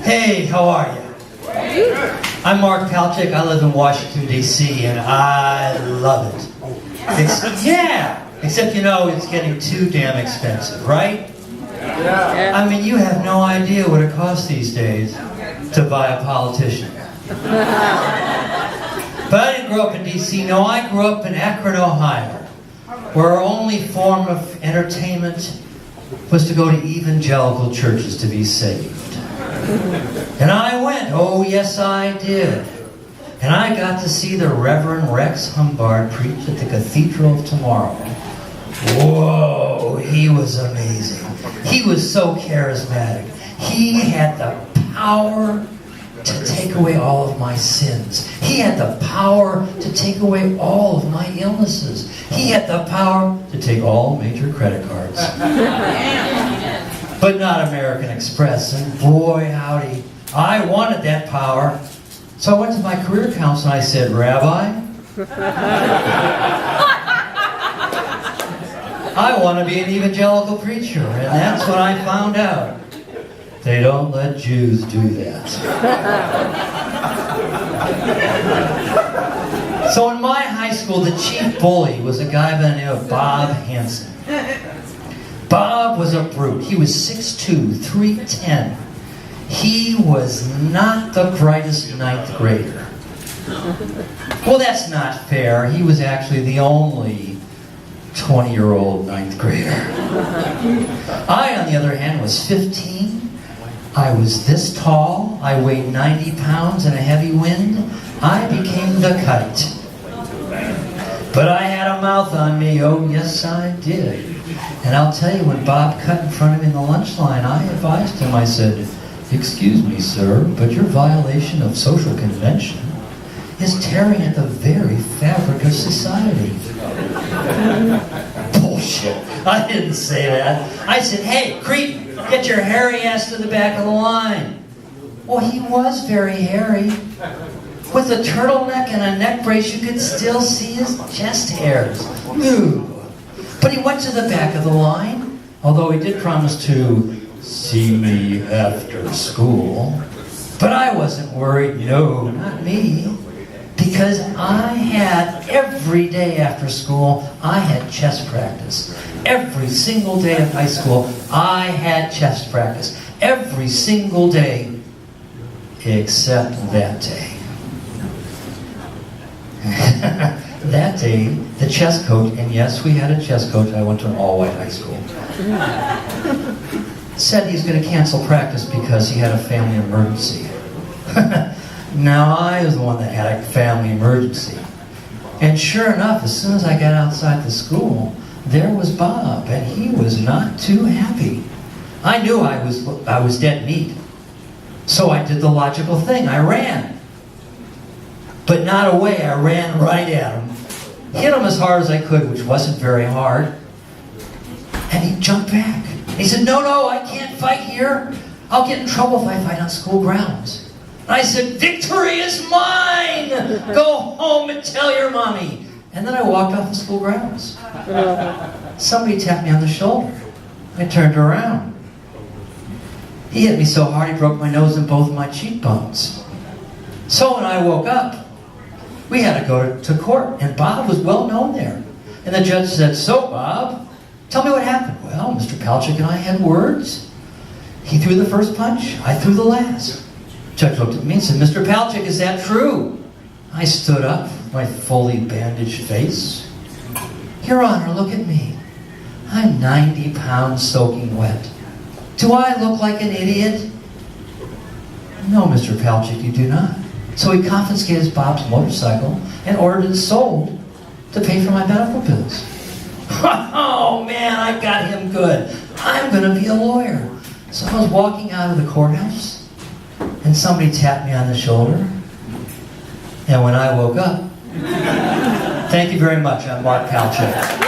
Hey, how are you? I'm Mark Palchik. I live in Washington, D.C., and I love it. Except, you know, it's getting too damn expensive, right? Yeah. I mean, you have no idea what it costs these days to buy a politician. But I didn't grow up in D.C. No, I grew up in Akron, Ohio, where our only form of entertainment was to go to evangelical churches to be saved. And I went, oh yes I did. And I got to see the Reverend Rex Humbard preach at the Cathedral of Tomorrow. Whoa, he was amazing. He was so charismatic. He had the power to take away all of my sins. He had the power to take away all of my illnesses. He had the power to take all major credit cards. But not American Express. And boy, howdy, I wanted that power. So I went to my career counselor and I said, Rabbi, I want to be an evangelical preacher. And that's when I found out they don't let Jews do that. So in my high school, the chief bully was a guy by the name of Bob Hansen. Bob was a brute. He was 6'2", 310. He was not the brightest ninth grader. Well, that's not fair. He was actually the only 20-year-old ninth grader. I, on the other hand, was 15. I was this tall. I weighed 90 pounds in a heavy wind. I became the kite. But I had a mouth on me. Oh, yes, I did. And I'll tell you, when Bob cut in front of me in the lunch line, I advised him. I said, excuse me, sir, but your violation of social convention is tearing at the very fabric of society. Bullshit. I didn't say that. I said, hey, creep, get your hairy ass to the back of the line. Well, he was very hairy. With a turtleneck and a neck brace, you could still see his chest hairs. Ooh. But he went to the back of the line, although he did promise to see me after school. But I wasn't worried, no, not me. Because I had, every day after school, I had chess practice. Every single day of high school, I had chess practice. Every single day, except that day. That day, the chess coach, and yes, we had a chess coach, I went to an all-white high school, said he's going to cancel practice because he had a family emergency. Now, I was the one that had a family emergency. And sure enough, as soon as I got outside the school, there was Bob, and he was not too happy. I knew I was dead meat. So I did the logical thing. I ran. But not away. I ran right at him. Hit him as hard as I could, which wasn't very hard. And he jumped back. He said, no, I can't fight here. I'll get in trouble if I fight on school grounds. And I said, victory is mine! Go home and tell your mommy. And then I walked off the school grounds. Somebody tapped me on the shoulder. I turned around. He hit me so hard he broke my nose and both of my cheekbones. So when I woke up, we had to go to court, and Bob was well known there. And the judge said, so Bob, tell me what happened. Well, Mr. Palchik and I had words. He threw the first punch, I threw the last. The judge looked at me and said, Mr. Palchik, is that true? I stood up, my fully bandaged face. Your Honor, look at me. I'm 90 pounds soaking wet. Do I look like an idiot? No, Mr. Palchik, you do not. So he confiscated Bob's motorcycle and ordered it sold to pay for my medical bills. Oh man, I got him good. I'm going to be a lawyer. So I was walking out of the courthouse and somebody tapped me on the shoulder. And when I woke up, thank you very much, I'm Mark Palchik.